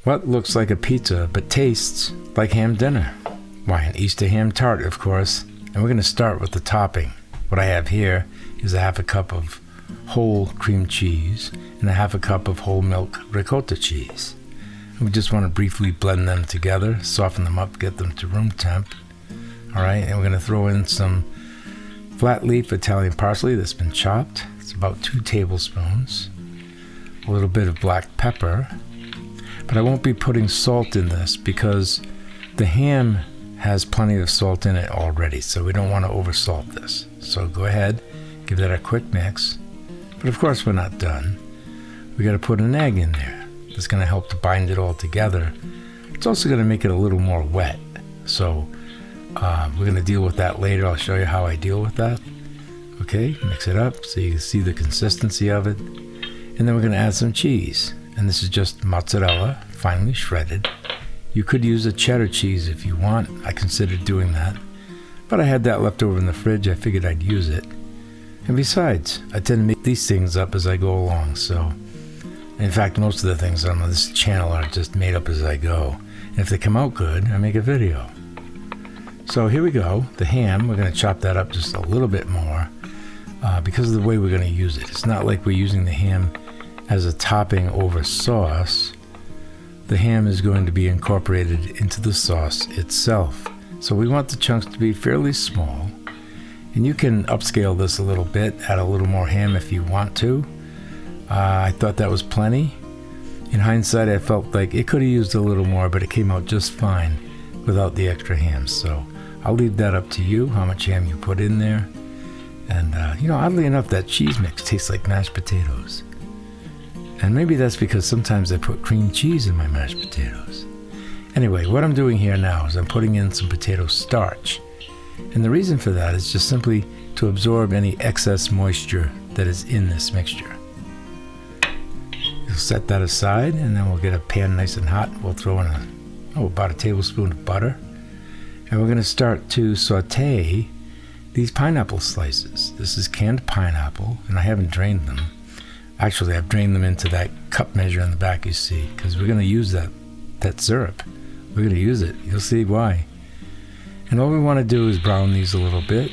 What looks like a pizza but tastes like ham dinner? Why, an Easter ham tart, of course. And we're going to start with the topping. What I have here is a half a cup of whole cream cheese and a half a cup of whole milk ricotta cheese. And we just want to briefly blend them together, soften them up, get them to room temp. All right, and we're going to throw in some flat leaf Italian parsley that's been chopped. It's about 2 tablespoons. A little bit of black pepper. But I won't be putting salt in this because the ham has plenty of salt in it already, so we don't want to oversalt this. So go ahead, give that a quick mix. But of course we're not done. We got to put an egg in there. That's going to help to bind it all together. It's also going to make it a little more wet. So we're going to deal with that later. I'll show you how I deal with that. Okay, mix it up so you can see the consistency of it. And then we're going to add some cheese. And this is just mozzarella, finely shredded. You could use a cheddar cheese if you want. I considered doing that. But I had that left over in the fridge. I figured I'd use it. And besides, I tend to make these things up as I go along. So, in fact, most of the things on this channel are just made up as I go. And if they come out good, I make a video. So here we go. The ham, we're going to chop that up just a little bit more because of the way we're going to use it. It's not like we're using the ham as a topping over sauce. The ham is going to be incorporated into the sauce itself. So we want the chunks to be fairly small. And you can upscale this a little bit, add a little more ham if you want to. I thought that was plenty. In hindsight, I felt like it could have used a little more, but it came out just fine without the extra ham. So I'll leave that up to you, how much ham you put in there. And, oddly enough, that cheese mix tastes like mashed potatoes. And maybe that's because sometimes I put cream cheese in my mashed potatoes. Anyway, what I'm doing here now is I'm putting in some potato starch. And the reason for that is just simply to absorb any excess moisture that is in this mixture. You'll set that aside, and then we'll get a pan nice and hot. We'll throw in about a tablespoon of butter. And we're going to start to saute these pineapple slices. This is canned pineapple, and I haven't drained them. Actually, I've drained them into that cup measure in the back you see, because we're going to use that syrup. We're going to use it. You'll see why. And all we want to do is brown these a little bit.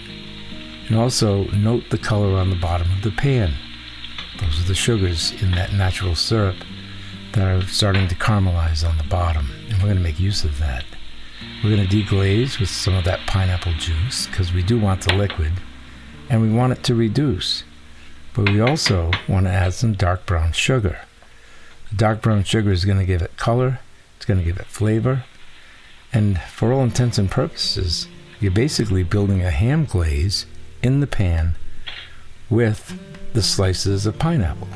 And also note the color on the bottom of the pan. Those are the sugars in that natural syrup that are starting to caramelize on the bottom. And we're going to make use of that. We're going to deglaze with some of that pineapple juice, because we do want the liquid. And we want it to reduce. But we also want to add some dark brown sugar. The dark brown sugar is going to give it color, it's going to give it flavor, and for all intents and purposes, you're basically building a ham glaze in the pan with the slices of pineapple.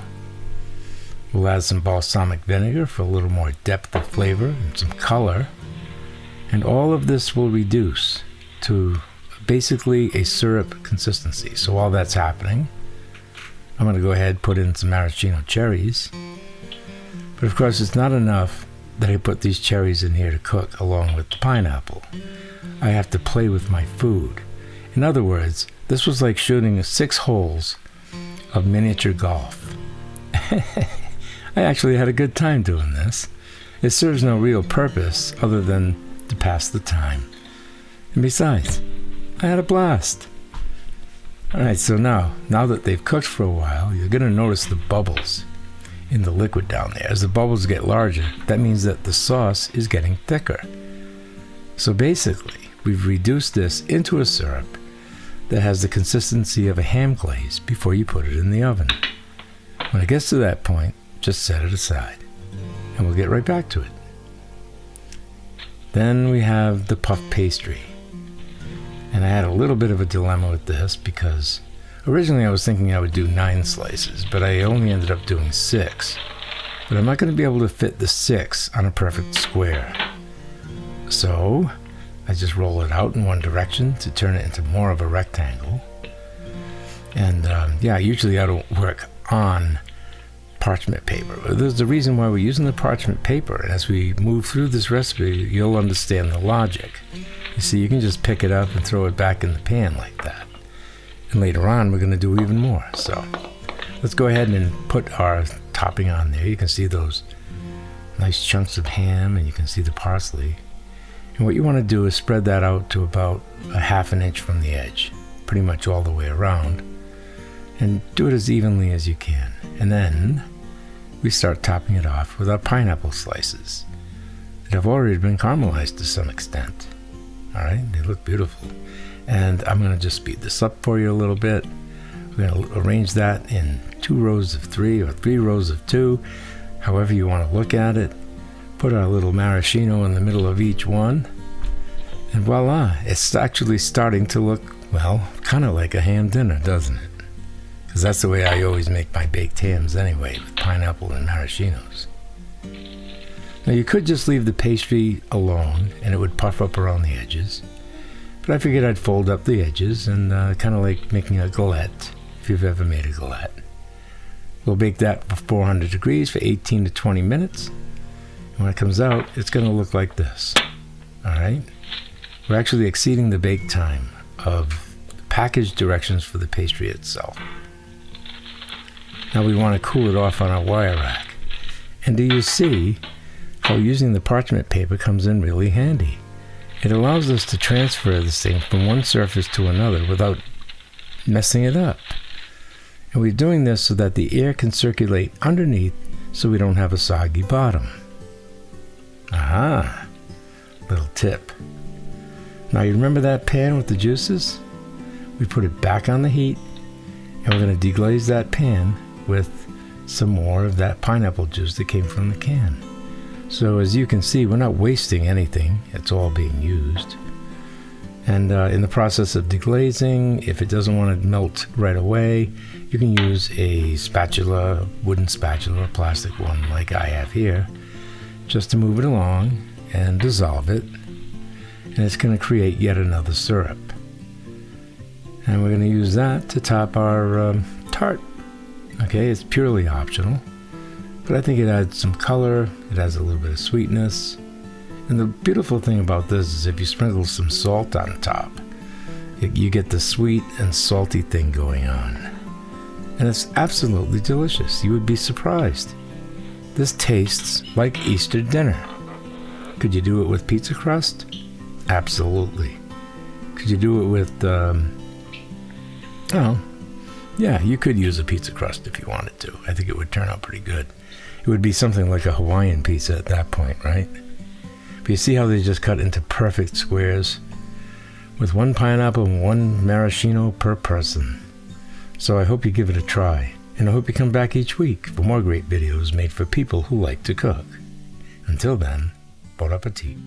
We'll add some balsamic vinegar for a little more depth of flavor and some color, and all of this will reduce to basically a syrup consistency. So while that's happening, I'm going to go ahead and put in some maraschino cherries. But of course, it's not enough that I put these cherries in here to cook along with the pineapple. I have to play with my food. In other words, this was like shooting 6 holes of miniature golf. I actually had a good time doing this. It serves no real purpose other than to pass the time. And besides, I had a blast. Alright, so now that they've cooked for a while, you're going to notice the bubbles in the liquid down there. As the bubbles get larger, that means that the sauce is getting thicker. So basically, we've reduced this into a syrup that has the consistency of a ham glaze before you put it in the oven. When it gets to that point, just set it aside, and we'll get right back to it. Then we have the puff pastry. And I had a little bit of a dilemma with this because originally I was thinking I would do 9 slices, but I only ended up doing 6. But I'm not going to be able to fit the 6 on a perfect square. So I just roll it out in one direction to turn it into more of a rectangle. And usually I don't work on parchment paper. But there's a reason why we're using the parchment paper. And as we move through this recipe, you'll understand the logic. You see, you can just pick it up and throw it back in the pan like that. And later on, we're going to do even more. So let's go ahead and put our topping on there. You can see those Nice chunks of ham, and you can see the parsley. And what you want to do is spread that out to about a ½ an inch from the edge, pretty much all the way around, and do it as evenly as you can. And then we start topping it off with our pineapple slices that have already been caramelized to some extent. All right, they look beautiful. And I'm going to just speed this up for you a little bit. We're going to arrange that in 2 rows of 3 or 3 rows of 2, however you want to look at it. Put our little maraschino in the middle of each one, and voila, it's actually starting to look, well, kind of like a ham dinner, doesn't it? Because that's the way I always make my baked hams anyway, with pineapple and maraschinos. Now you could just leave the pastry alone and it would puff up around the edges, but I figured I'd fold up the edges and kind of like making a galette, if you've ever made a galette. We'll bake that for 400 degrees for 18 to 20 minutes. When it comes out, it's going to look like this. All right? We're actually exceeding the bake time of the package directions for the pastry itself. Now we want to cool it off on our wire rack. And do you see how using the parchment paper comes in really handy? It allows us to transfer this thing from one surface to another without messing it up. And we're doing this so that the air can circulate underneath so we don't have a soggy bottom. Aha! Little tip. Now you remember that pan with the juices? We put it back on the heat, and we're going to deglaze that pan with some more of that pineapple juice that came from the can. So as you can see, we're not wasting anything. It's all being used. And in the process of deglazing, if it doesn't want to melt right away, you can use a spatula, wooden spatula, or plastic one like I have here, just to move it along and dissolve it, and it's going to create yet another syrup. And we're going to use that to top our tart. Okay, it's purely optional, but I think it adds some color, it adds a little bit of sweetness, and the beautiful thing about this is if you sprinkle some salt on top, you get the sweet and salty thing going on. And it's absolutely delicious. You would be surprised. This tastes like Easter dinner. Could you do it with pizza crust? Absolutely. Could you do it with, yeah, you could use a pizza crust if you wanted to. I think it would turn out pretty good. It would be something like a Hawaiian pizza at that point, right? But you see how they just cut into perfect squares? With 1 pineapple and 1 maraschino per person. So I hope you give it a try. And I hope you come back each week for more great videos made for people who like to cook. Until then, bon appetit.